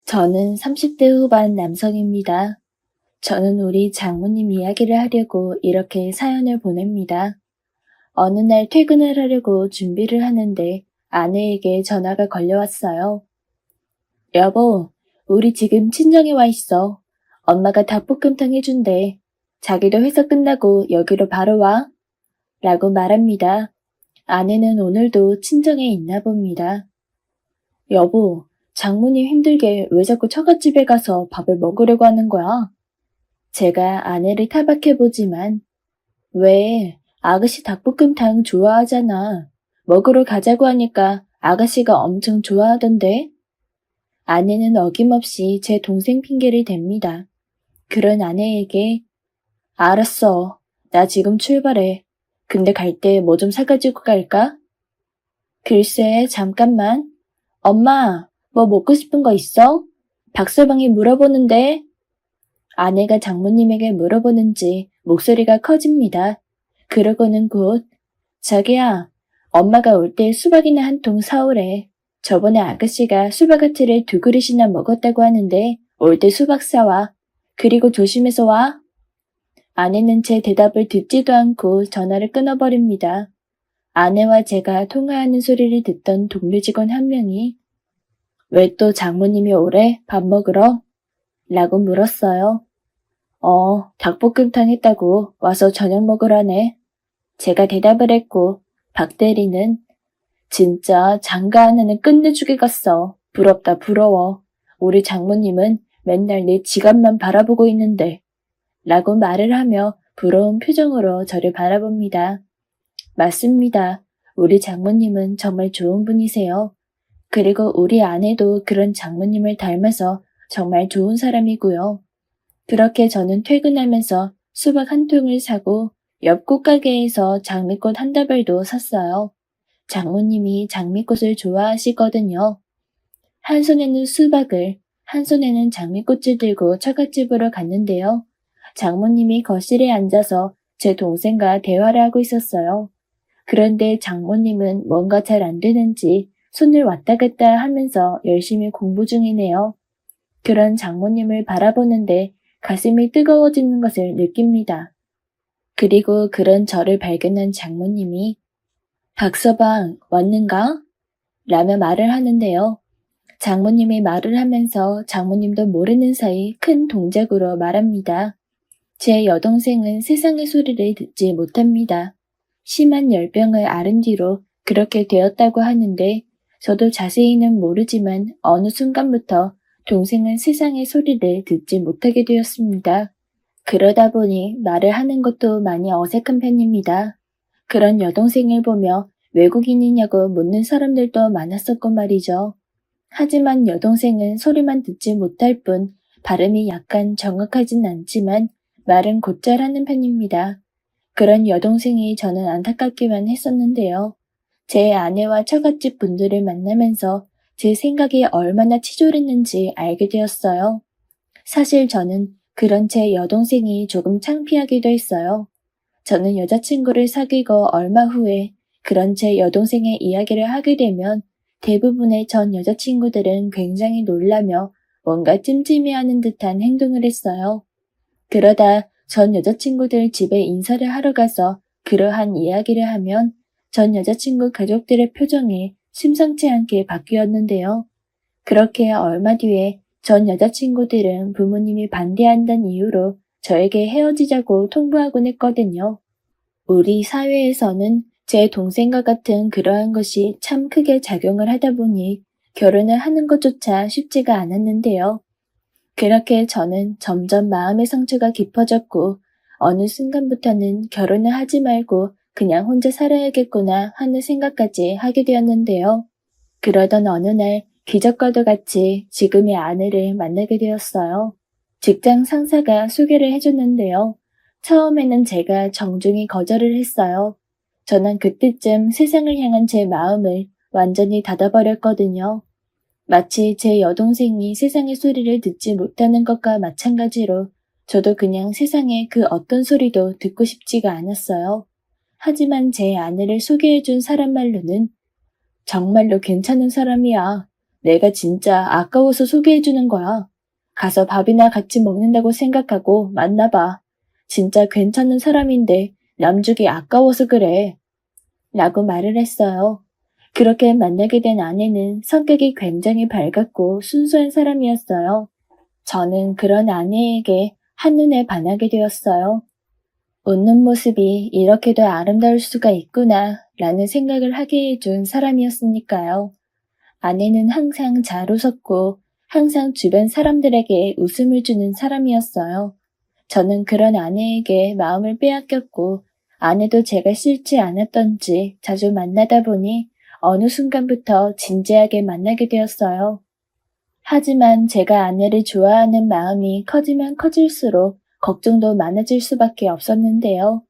저는 30대 후반 남성입니다. 저는 우리 장모님 이야기를 하려고 이렇게 사연을 보냅니다. 어느 날 퇴근을 하려고 준비를 하는데 아내에게 전화가 걸려왔어요. 여보, 우리 지금 친정에 와 있어. 엄마가 닭볶음탕 해준대. 자기도 회사 끝나고 여기로 바로 와. 라고 말합니다. 아내는 오늘도 친정에 있나 봅니다. 여보, 장모님 힘들게 왜 자꾸 처갓집에 가서 밥을 먹으려고 하는 거야? 제가 아내를 타박해보지만, 왜, 아가씨 닭볶음탕 좋아하잖아. 먹으러 가자고 하니까 아가씨가 엄청 좋아하던데? 아내는 어김없이 제 동생 핑계를 댑니다. 그런 아내에게, 알았어. 나 지금 출발해. 근데 갈 때 뭐 좀 사가지고 갈까? 글쎄, 잠깐만. 엄마, 뭐 먹고 싶은 거 있어? 박서방이 물어보는데. 아내가 장모님에게 물어보는지 목소리가 커집니다. 그러고는 곧, 자기야, 엄마가 올 때 수박이나 한 통 사오래. 저번에 아가씨가 수박아트를 2그릇이나 먹었다고 하는데 올 때 수박 사와. 그리고 조심해서 와. 아내는 제 대답을 듣지도 않고 전화를 끊어버립니다. 아내와 제가 통화하는 소리를 듣던 동료 직원 한 명이 왜 또 장모님이 오래 밥 먹으러? 라고 물었어요. 닭볶음탕 했다고 와서 저녁 먹으라네. 제가 대답을 했고 박 대리는 진짜 장가 하나는 끝내주게 갔어. 부럽다 부러워. 우리 장모님은 맨날 내 지갑만 바라보고 있는데 라고 말을 하며 부러운 표정으로 저를 바라봅니다. 맞습니다. 우리 장모님은 정말 좋은 분이세요. 그리고 우리 아내도 그런 장모님을 닮아서 정말 좋은 사람이고요. 그렇게 저는 퇴근하면서 수박 한 통을 사고 옆 꽃가게에서 장미꽃 한 다발도 샀어요. 장모님이 장미꽃을 좋아하시거든요. 한 손에는 수박을, 한 손에는 장미꽃을 들고 처갓집으로 갔는데요. 장모님이 거실에 앉아서 제 동생과 대화를 하고 있었어요. 그런데 장모님은 뭔가 잘 안 되는지 손을 왔다 갔다 하면서 열심히 공부 중이네요. 그런 장모님을 바라보는데 가슴이 뜨거워지는 것을 느낍니다. 그리고 그런 저를 발견한 장모님이 박서방 왔는가? 라며 말을 하는데요. 장모님이 말을 하면서 장모님도 모르는 사이 큰 동작으로 말합니다. 제 여동생은 세상의 소리를 듣지 못합니다. 심한 열병을 앓은 뒤로 그렇게 되었다고 하는데 저도 자세히는 모르지만 어느 순간부터 동생은 세상의 소리를 듣지 못하게 되었습니다. 그러다 보니 말을 하는 것도 많이 어색한 편입니다. 그런 여동생을 보며 외국인이냐고 묻는 사람들도 많았었고 말이죠. 하지만 여동생은 소리만 듣지 못할 뿐 발음이 약간 정확하진 않지만 말은 곧잘 하는 편입니다. 그런 여동생이 저는 안타깝기만 했었는데요. 제 아내와 처갓집 분들을 만나면서 제 생각이 얼마나 치졸했는지 알게 되었어요. 사실 저는 그런 제 여동생이 조금 창피하기도 했어요. 저는 여자친구를 사귀고 얼마 후에 그런 제 여동생의 이야기를 하게 되면 대부분의 전 여자친구들은 굉장히 놀라며 뭔가 찜찜해하는 듯한 행동을 했어요. 그러다 전 여자친구들 집에 인사를 하러 가서 그러한 이야기를 하면 전 여자친구 가족들의 표정이 심상치 않게 바뀌었는데요. 그렇게 얼마 뒤에 전 여자친구들은 부모님이 반대한다는 이유로 저에게 헤어지자고 통보하곤 했거든요. 우리 사회에서는 제 동생과 같은 그러한 것이 참 크게 작용을 하다 보니 결혼을 하는 것조차 쉽지가 않았는데요. 그렇게 저는 점점 마음의 상처가 깊어졌고 어느 순간부터는 결혼을 하지 말고 그냥 혼자 살아야겠구나 하는 생각까지 하게 되었는데요. 그러던 어느 날 기적과도 같이 지금의 아내를 만나게 되었어요. 직장 상사가 소개를 해줬는데요. 처음에는 제가 정중히 거절을 했어요. 저는 그때쯤 세상을 향한 제 마음을 완전히 닫아버렸거든요. 마치 제 여동생이 세상의 소리를 듣지 못하는 것과 마찬가지로 저도 그냥 세상의 그 어떤 소리도 듣고 싶지가 않았어요. 하지만 제 아내를 소개해준 사람 말로는 정말로 괜찮은 사람이야. 내가 진짜 아까워서 소개해주는 거야. 가서 밥이나 같이 먹는다고 생각하고 만나봐. 진짜 괜찮은 사람인데 남주기 아까워서 그래. 라고 말을 했어요. 그렇게 만나게 된 아내는 성격이 굉장히 밝았고 순수한 사람이었어요. 저는 그런 아내에게 한눈에 반하게 되었어요. 웃는 모습이 이렇게도 아름다울 수가 있구나 라는 생각을 하게 해준 사람이었으니까요. 아내는 항상 잘 웃었고 항상 주변 사람들에게 웃음을 주는 사람이었어요. 저는 그런 아내에게 마음을 빼앗겼고 아내도 제가 싫지 않았던지 자주 만나다 보니 어느 순간부터 진지하게 만나게 되었어요. 하지만 제가 아내를 좋아하는 마음이 커지면 커질수록 걱정도 많아질 수밖에 없었는데요.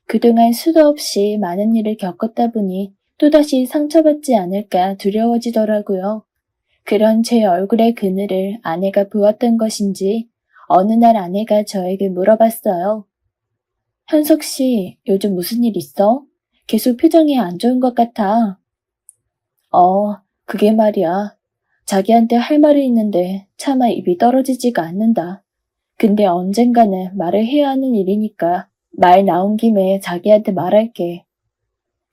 그동안 수도 없이 많은 일을 겪었다 보니 또다시 상처받지 않을까 두려워지더라고요. 그런 제 얼굴의 그늘을 아내가 보았던 것인지 어느 날 아내가 저에게 물어봤어요. 현석 씨, 요즘 무슨 일 있어? 계속 표정이 안 좋은 것 같아. 그게 말이야. 자기한테 할 말이 있는데 차마 입이 떨어지지가 않는다. 근데 언젠가는 말을 해야 하는 일이니까 말 나온 김에 자기한테 말할게.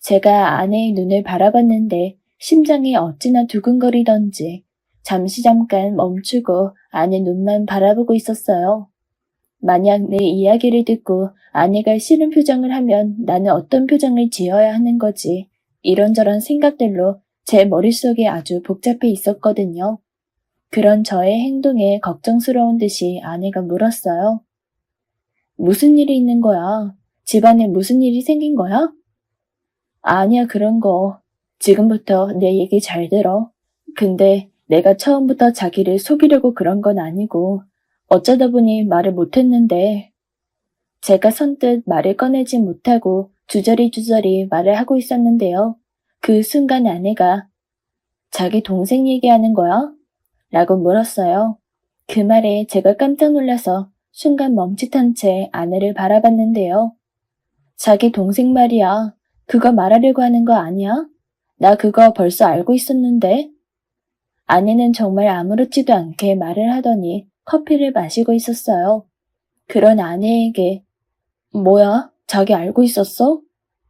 제가 아내의 눈을 바라봤는데 심장이 어찌나 두근거리던지 잠깐 멈추고 아내 눈만 바라보고 있었어요. 만약 내 이야기를 듣고 아내가 싫은 표정을 하면 나는 어떤 표정을 지어야 하는 거지. 이런저런 생각들로 제 머릿속에 아주 복잡해 있었거든요. 그런 저의 행동에 걱정스러운 듯이 아내가 물었어요. 무슨 일이 있는 거야? 집안에 무슨 일이 생긴 거야? 아니야, 그런 거. 지금부터 내 얘기 잘 들어. 근데 내가 처음부터 자기를 속이려고 그런 건 아니고 어쩌다 보니 말을 못했는데 제가 선뜻 말을 꺼내지 못하고 주저리 말을 하고 있었는데요. 그 순간 아내가 자기 동생 얘기하는 거야? 라고 물었어요. 그 말에 제가 깜짝 놀라서 순간 멈칫한 채 아내를 바라봤는데요. 자기 동생 말이야. 그거 말하려고 하는 거 아니야? 나 그거 벌써 알고 있었는데. 아내는 정말 아무렇지도 않게 말을 하더니 커피를 마시고 있었어요. 그런 아내에게 뭐야? 자기 알고 있었어?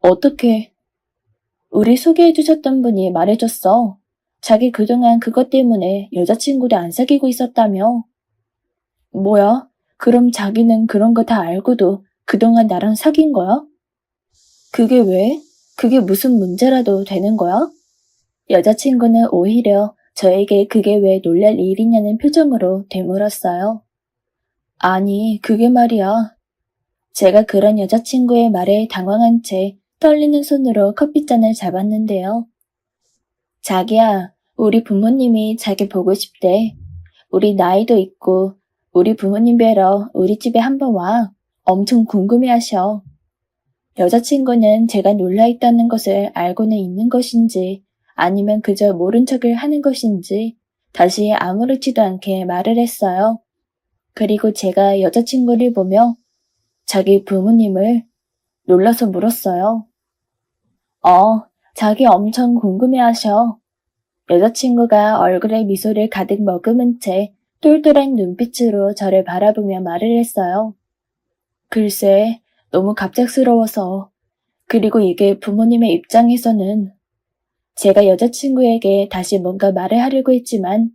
어떻게? 우리 소개해주셨던 분이 말해줬어. 자기 그동안 그것 때문에 여자친구도 안 사귀고 있었다며. 뭐야? 그럼 자기는 그런 거 다 알고도 그동안 나랑 사귄 거야? 그게 왜? 그게 무슨 문제라도 되는 거야? 여자친구는 오히려 저에게 그게 왜 놀랄 일이냐는 표정으로 되물었어요. 아니, 그게 말이야. 제가 그런 여자친구의 말에 당황한 채 떨리는 손으로 커피잔을 잡았는데요. 자기야, 우리 부모님이 자기 보고 싶대. 우리 나이도 있고 우리 부모님 뵈러 우리 집에 한번 와. 엄청 궁금해하셔. 여자친구는 제가 놀라있다는 것을 알고는 있는 것인지 아니면 그저 모른 척을 하는 것인지 다시 아무렇지도 않게 말을 했어요. 그리고 제가 여자친구를 보며 자기 부모님을 놀라서 물었어요. 자기 엄청 궁금해하셔. 여자친구가 얼굴에 미소를 가득 머금은 채 똘똘한 눈빛으로 저를 바라보며 말을 했어요. 글쎄, 너무 갑작스러워서. 그리고 이게 부모님의 입장에서는 제가 여자친구에게 다시 뭔가 말을 하려고 했지만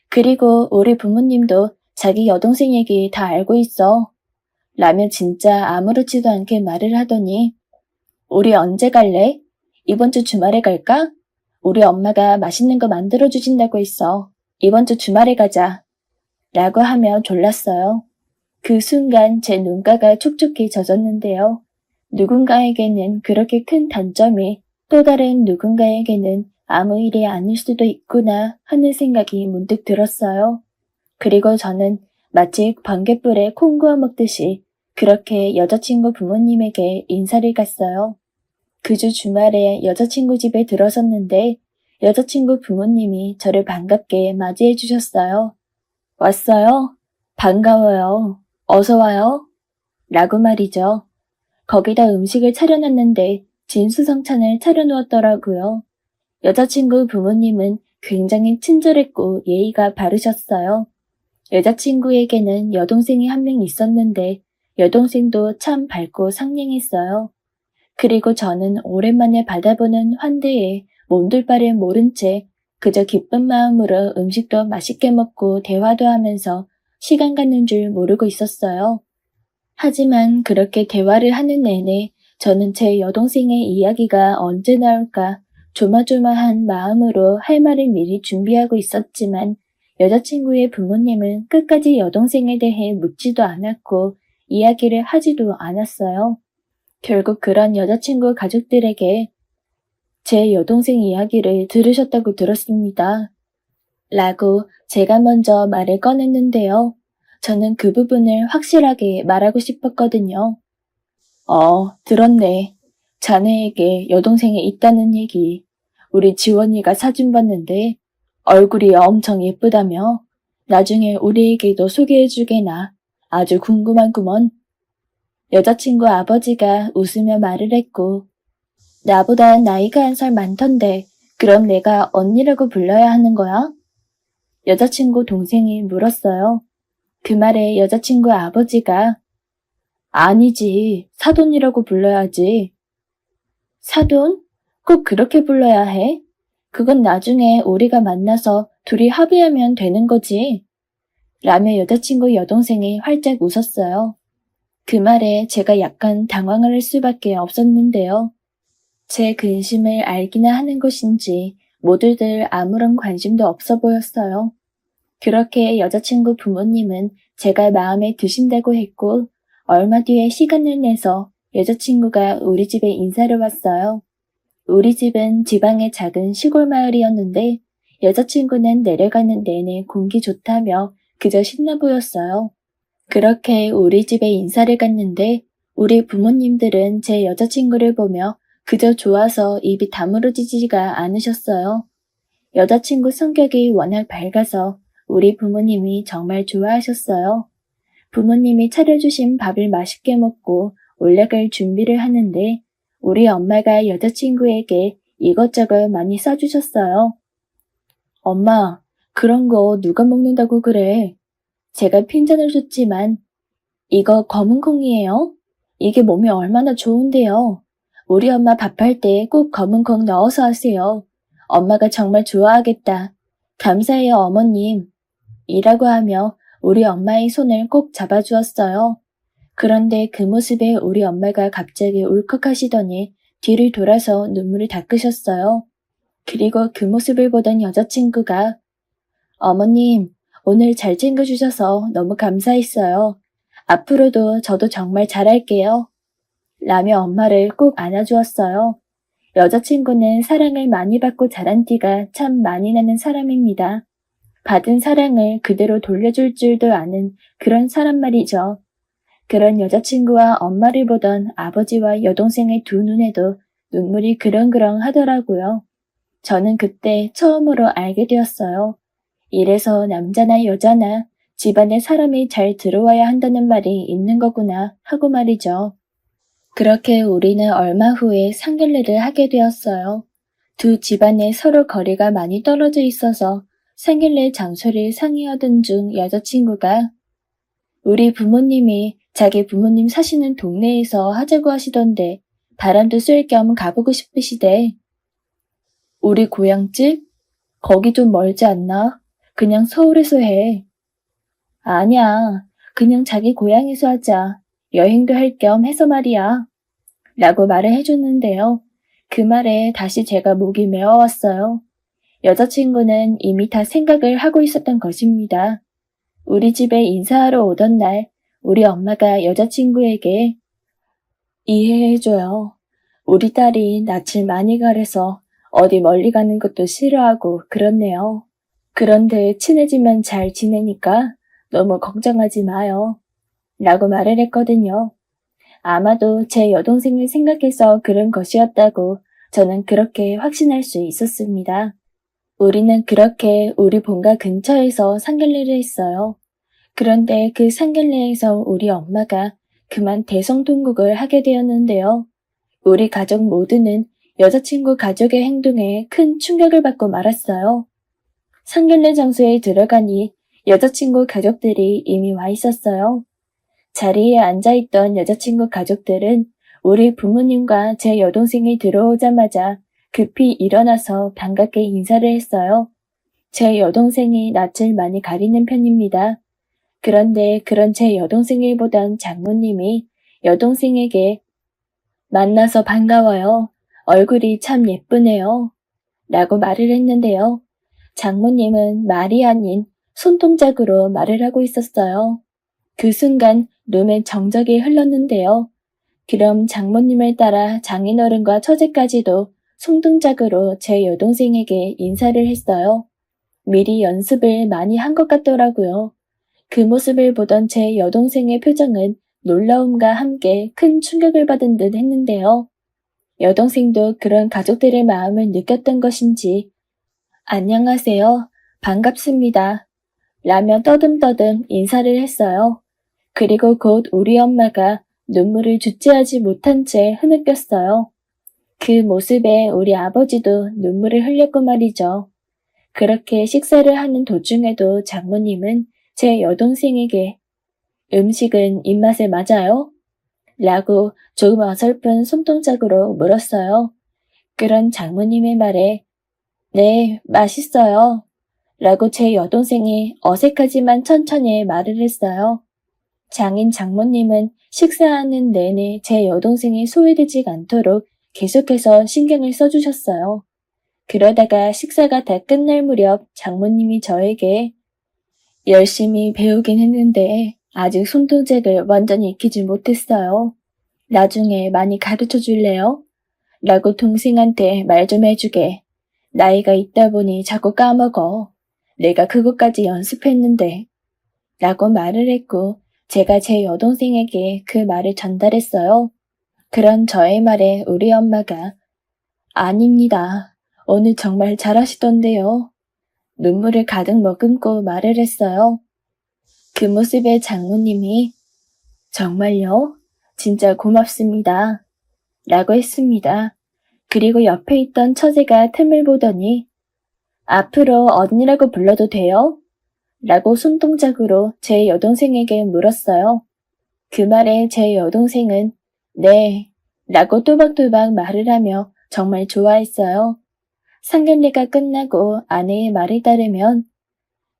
그리고 우리 부모님도 자기 여동생 얘기 다 알고 있어. 라며 진짜 아무렇지도 않게 말을 하더니 우리 언제 갈래? 이번 주 주말에 갈까? 우리 엄마가 맛있는 거 만들어 주신다고 했어. 이번 주 주말에 가자. 라고 하며 졸랐어요. 그 순간 제 눈가가 촉촉히 젖었는데요. 누군가에게는 그렇게 큰 단점이 또 다른 누군가에게는 아무 일이 아닐 수도 있구나 하는 생각이 문득 들었어요. 그리고 저는 마치 번갯불에 콩 구워 먹듯이 그렇게 여자친구 부모님에게 인사를 갔어요. 그 주 주말에 여자친구 집에 들어섰는데 여자친구 부모님이 저를 반갑게 맞이해 주셨어요. 왔어요? 반가워요. 어서 와요. 라고 말이죠. 거기다 음식을 차려놨는데 진수성찬을 차려놓았더라고요. 여자친구 부모님은 굉장히 친절했고 예의가 바르셨어요. 여자친구에게는 여동생이 한 명 있었는데 여동생도 참 밝고 상냥했어요. 그리고 저는 오랜만에 받아보는 환대에 몸둘 바를 모른 채 그저 기쁜 마음으로 음식도 맛있게 먹고 대화도 하면서 시간 가는 줄 모르고 있었어요. 하지만 그렇게 대화를 하는 내내 저는 제 여동생의 이야기가 언제 나올까 조마조마한 마음으로 할 말을 미리 준비하고 있었지만 여자친구의 부모님은 끝까지 여동생에 대해 묻지도 않았고 이야기를 하지도 않았어요. 결국 그런 여자친구 가족들에게 제 여동생 이야기를 들으셨다고 들었습니다. 라고 제가 먼저 말을 꺼냈는데요. 저는 그 부분을 확실하게 말하고 싶었거든요. 들었네. 자네에게 여동생이 있다는 얘기. 우리 지원이가 사진 봤는데 얼굴이 엄청 예쁘다며. 나중에 우리에게도 소개해주게나. 아주 궁금하구먼. 여자친구 아버지가 웃으며 말을 했고 나보다 나이가 1살 많던데 그럼 내가 언니라고 불러야 하는 거야? 여자친구 동생이 물었어요. 그 말에 여자친구 아버지가 아니지, 사돈이라고 불러야지. 사돈? 꼭 그렇게 불러야 해? 그건 나중에 우리가 만나서 둘이 합의하면 되는 거지. 라며 여자친구 여동생이 활짝 웃었어요. 그 말에 제가 약간 당황을 할 수밖에 없었는데요. 제 근심을 알기나 하는 것인지 모두들 아무런 관심도 없어 보였어요. 그렇게 여자친구 부모님은 제가 마음에 드신다고 했고 얼마 뒤에 시간을 내서 여자친구가 우리 집에 인사를 왔어요. 우리 집은 지방의 작은 시골 마을이었는데 여자친구는 내려가는 내내 공기 좋다며 그저 신나 보였어요. 그렇게 우리 집에 인사를 갔는데 우리 부모님들은 제 여자친구를 보며 그저 좋아서 입이 다물어지지가 않으셨어요. 여자친구 성격이 워낙 밝아서 우리 부모님이 정말 좋아하셨어요. 부모님이 차려주신 밥을 맛있게 먹고 올라갈 준비를 하는데 우리 엄마가 여자친구에게 이것저것 많이 싸주셨어요. 엄마, 그런 거 누가 먹는다고 그래? 제가 핀잔을 줬지만 이거 검은 콩이에요? 이게 몸에 얼마나 좋은데요. 우리 엄마 밥할 때 꼭 검은 콩 넣어서 하세요. 엄마가 정말 좋아하겠다. 감사해요, 어머님. 이라고 하며 우리 엄마의 손을 꼭 잡아주었어요. 그런데 그 모습에 우리 엄마가 갑자기 울컥하시더니 뒤를 돌아서 눈물을 닦으셨어요. 그리고 그 모습을 보던 여자친구가 어머님, 오늘 잘 챙겨주셔서 너무 감사했어요. 앞으로도 저도 정말 잘할게요. 라며 엄마를 꼭 안아주었어요. 여자친구는 사랑을 많이 받고 자란 티가 참 많이 나는 사람입니다. 받은 사랑을 그대로 돌려줄 줄도 아는 그런 사람 말이죠. 그런 여자친구와 엄마를 보던 아버지와 여동생의 두 눈에도 눈물이 그렁그렁 하더라고요. 저는 그때 처음으로 알게 되었어요. 이래서 남자나 여자나 집안에 사람이 잘 들어와야 한다는 말이 있는 거구나 하고 말이죠. 그렇게 우리는 얼마 후에 상견례를 하게 되었어요. 두 집안에 서로 거리가 많이 떨어져 있어서 상견례 장소를 상의하던 중 여자친구가 우리 부모님이 자기 부모님 사시는 동네에서 하자고 하시던데 바람도 쐴 겸 가보고 싶으시대. 우리 고향집? 거기 좀 멀지 않나? 그냥 서울에서 해. 아니야. 그냥 자기 고향에서 하자. 여행도 할 겸 해서 말이야. 라고 말을 해줬는데요. 그 말에 다시 제가 목이 메어왔어요. 여자친구는 이미 다 생각을 하고 있었던 것입니다. 우리 집에 인사하러 오던 날 우리 엄마가 여자친구에게 이해해줘요. 우리 딸이 낯을 많이 가려서 어디 멀리 가는 것도 싫어하고 그렇네요. 그런데 친해지면 잘 지내니까 너무 걱정하지 마요. 라고 말을 했거든요. 아마도 제 여동생을 생각해서 그런 것이었다고 저는 그렇게 확신할 수 있었습니다. 우리는 그렇게 우리 본가 근처에서 상견례를 했어요. 그런데 그 상견례에서 우리 엄마가 그만 대성통곡을 하게 되었는데요. 우리 가족 모두는 여자친구 가족의 행동에 큰 충격을 받고 말았어요. 상견례 장소에 들어가니 여자친구 가족들이 이미 와 있었어요. 자리에 앉아있던 여자친구 가족들은 우리 부모님과 제 여동생이 들어오자마자 급히 일어나서 반갑게 인사를 했어요. 제 여동생이 낯을 많이 가리는 편입니다. 그런데 그런 제 여동생을 보던 장모님이 여동생에게 만나서 반가워요. 얼굴이 참 예쁘네요. 라고 말을 했는데요. 장모님은 말이 아닌 손동작으로 말을 하고 있었어요. 그 순간 눈에 정적이 흘렀는데요. 그럼 장모님을 따라 장인어른과 처제까지도 손동작으로 제 여동생에게 인사를 했어요. 미리 연습을 많이 한 것 같더라고요. 그 모습을 보던 제 여동생의 표정은 놀라움과 함께 큰 충격을 받은 듯 했는데요. 여동생도 그런 가족들의 마음을 느꼈던 것인지 안녕하세요. 반갑습니다. 라며 떠듬떠듬 인사를 했어요. 그리고 곧 우리 엄마가 눈물을 주체하지 못한 채 흐느꼈어요. 그 모습에 우리 아버지도 눈물을 흘렸고 말이죠. 그렇게 식사를 하는 도중에도 장모님은 제 여동생에게 음식은 입맛에 맞아요? 라고 조금 어설픈 손동작으로 물었어요. 그런 장모님의 말에 네, 맛있어요. 라고 제 여동생이 어색하지만 천천히 말을 했어요. 장인 장모님은 식사하는 내내 제 여동생이 소외되지 않도록 계속해서 신경을 써주셨어요. 그러다가 식사가 다 끝날 무렵 장모님이 저에게 열심히 배우긴 했는데 아직 손동작을 완전히 익히지 못했어요. 나중에 많이 가르쳐 줄래요? 라고 동생한테 말 좀 해주게. 나이가 있다 보니 자꾸 까먹어. 내가 그것까지 연습했는데. 라고 말을 했고 제가 제 여동생에게 그 말을 전달했어요. 그런 저의 말에 우리 엄마가 아닙니다. 오늘 정말 잘하시던데요. 눈물을 가득 머금고 말을 했어요. 그 모습에 장모님이 정말요? 진짜 고맙습니다. 라고 했습니다. 그리고 옆에 있던 처제가 틈을 보더니 앞으로 언니라고 불러도 돼요? 라고 손동작으로 제 여동생에게 물었어요. 그 말에 제 여동생은 네 라고 또박또박 말을 하며 정말 좋아했어요. 상견례가 끝나고 아내의 말에 따르면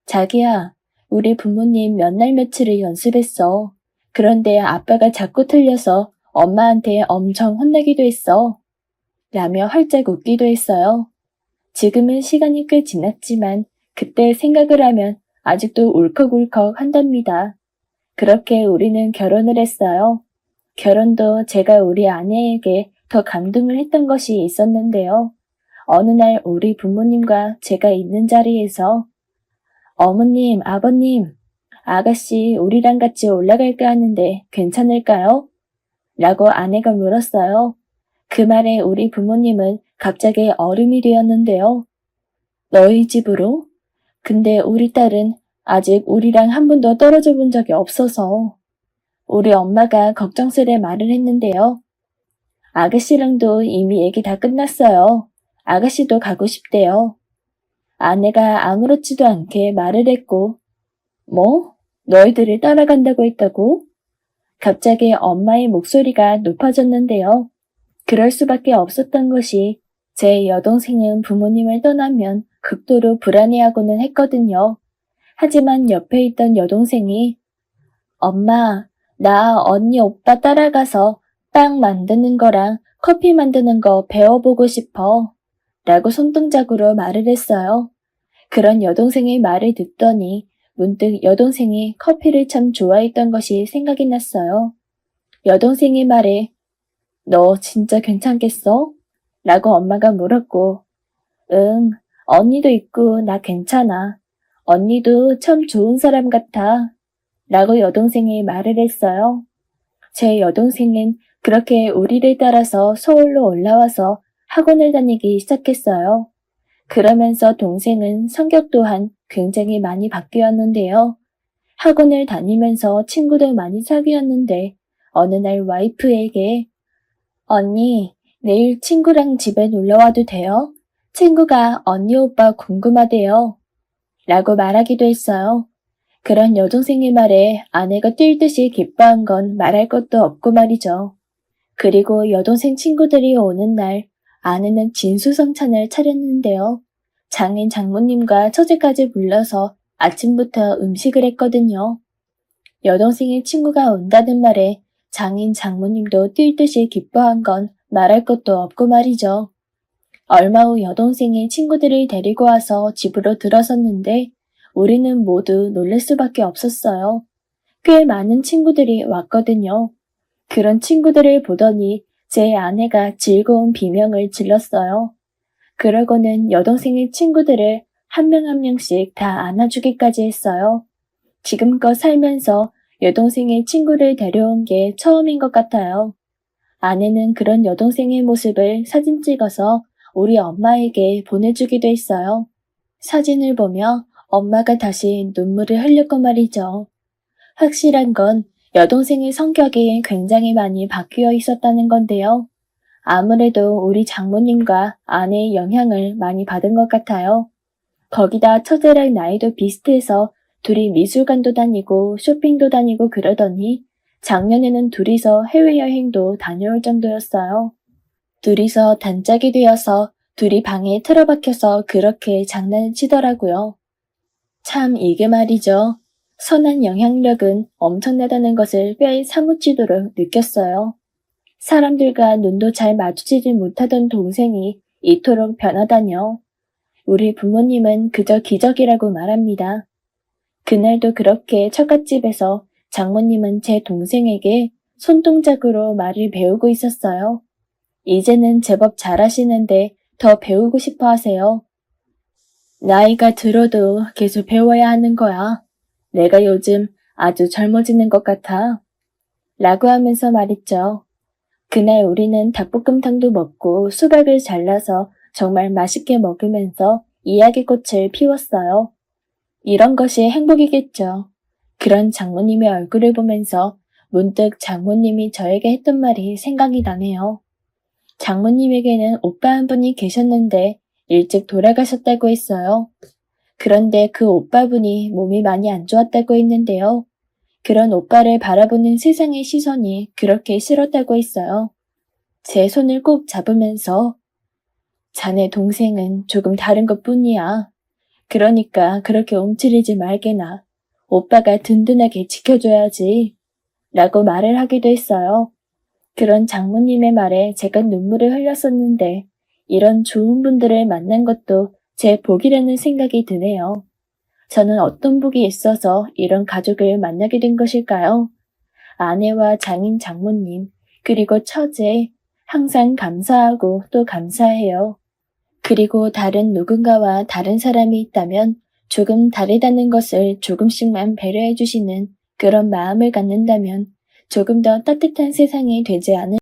자기야, 우리 부모님 몇 날 며칠을 연습했어. 그런데 아빠가 자꾸 틀려서 엄마한테 엄청 혼나기도 했어. 라며 활짝 웃기도 했어요. 지금은 시간이 꽤 지났지만 그때 생각을 하면 아직도 울컥울컥 한답니다. 그렇게 우리는 결혼을 했어요. 결혼도 제가 우리 아내에게 더 감동을 했던 것이 있었는데요. 어느 날 우리 부모님과 제가 있는 자리에서 어머님, 아버님, 아가씨 우리랑 같이 올라갈까 하는데 괜찮을까요? 라고 아내가 물었어요. 그 말에 우리 부모님은 갑자기 얼음이 되었는데요. 너희 집으로? 근데 우리 딸은 아직 우리랑 한 번도 떨어져 본 적이 없어서 우리 엄마가 걱정스레 말을 했는데요. 아가씨랑도 이미 얘기 다 끝났어요. 아가씨도 가고 싶대요. 아내가 아무렇지도 않게 말을 했고 뭐? 너희들을 따라간다고 했다고? 갑자기 엄마의 목소리가 높아졌는데요. 그럴 수밖에 없었던 것이 제 여동생은 부모님을 떠나면 극도로 불안해하고는 했거든요. 하지만 옆에 있던 여동생이 엄마, 나 언니 오빠 따라가서 빵 만드는 거랑 커피 만드는 거 배워보고 싶어. 라고 손동작으로 말을 했어요. 그런 여동생의 말을 듣더니 문득 여동생이 커피를 참 좋아했던 것이 생각이 났어요. 여동생의 말에 너 진짜 괜찮겠어? 라고 엄마가 물었고 응, 언니도 있고 나 괜찮아. 언니도 참 좋은 사람 같아. 라고 여동생이 말을 했어요. 제 여동생은 그렇게 우리를 따라서 서울로 올라와서 학원을 다니기 시작했어요. 그러면서 동생은 성격 또한 굉장히 많이 바뀌었는데요. 학원을 다니면서 친구도 많이 사귀었는데 어느 날 와이프에게 언니, 내일 친구랑 집에 놀러와도 돼요? 친구가 언니 오빠 궁금하대요. 라고 말하기도 했어요. 그런 여동생의 말에 아내가 뛸 듯이 기뻐한 건 말할 것도 없고 말이죠. 그리고 여동생 친구들이 오는 날 아내는 진수성찬을 차렸는데요. 장인 장모님과 처제까지 불러서 아침부터 음식을 했거든요. 여동생의 친구가 온다는 말에 장인 장모님도 뛸 듯이 기뻐한 건 말할 것도 없고 말이죠. 얼마 후 여동생이 친구들을 데리고 와서 집으로 들어섰는데 우리는 모두 놀랄 수밖에 없었어요. 꽤 많은 친구들이 왔거든요. 그런 친구들을 보더니 제 아내가 즐거운 비명을 질렀어요. 그러고는 여동생의 친구들을 한 명 한 명씩 다 안아주기까지 했어요. 지금껏 살면서 여동생의 친구를 데려온 게 처음인 것 같아요. 아내는 그런 여동생의 모습을 사진 찍어서 우리 엄마에게 보내주기도 했어요. 사진을 보며 엄마가 다시 눈물을 흘렸고 말이죠. 확실한 건 여동생의 성격이 굉장히 많이 바뀌어 있었다는 건데요. 아무래도 우리 장모님과 아내의 영향을 많이 받은 것 같아요. 거기다 처제랑 나이도 비슷해서 둘이 미술관도 다니고 쇼핑도 다니고 그러더니 작년에는 둘이서 해외여행도 다녀올 정도였어요. 둘이서 단짝이 되어서 둘이 방에 틀어박혀서 그렇게 장난을 치더라고요. 참 이게 말이죠. 선한 영향력은 엄청나다는 것을 뼈에 사무치도록 느꼈어요. 사람들과 눈도 잘 마주치지 못하던 동생이 이토록 변하다뇨. 우리 부모님은 그저 기적이라고 말합니다. 그날도 그렇게 처갓집에서 장모님은 제 동생에게 손동작으로 말을 배우고 있었어요. 이제는 제법 잘하시는데 더 배우고 싶어 하세요. 나이가 들어도 계속 배워야 하는 거야. 내가 요즘 아주 젊어지는 것 같아. 라고 하면서 말했죠. 그날 우리는 닭볶음탕도 먹고 수박을 잘라서 정말 맛있게 먹으면서 이야기꽃을 피웠어요. 이런 것이 행복이겠죠. 그런 장모님의 얼굴을 보면서 문득 장모님이 저에게 했던 말이 생각이 나네요. 장모님에게는 오빠 한 분이 계셨는데 일찍 돌아가셨다고 했어요. 그런데 그 오빠분이 몸이 많이 안 좋았다고 했는데요. 그런 오빠를 바라보는 세상의 시선이 그렇게 싫었다고 했어요. 제 손을 꼭 잡으면서 자네 동생은 조금 다른 것 뿐이야. 그러니까 그렇게 움츠리지 말게나. 오빠가 든든하게 지켜줘야지. 라고 말을 하기도 했어요. 그런 장모님의 말에 제가 눈물을 흘렸었는데 이런 좋은 분들을 만난 것도 제 복이라는 생각이 드네요. 저는 어떤 복이 있어서 이런 가족을 만나게 된 것일까요? 아내와 장인 장모님, 그리고 처제, 항상 감사하고 또 감사해요. 그리고 다른 누군가와 다른 사람이 있다면 조금 다르다는 것을 조금씩만 배려해 주시는 그런 마음을 갖는다면 조금 더 따뜻한 세상이 되지 않을까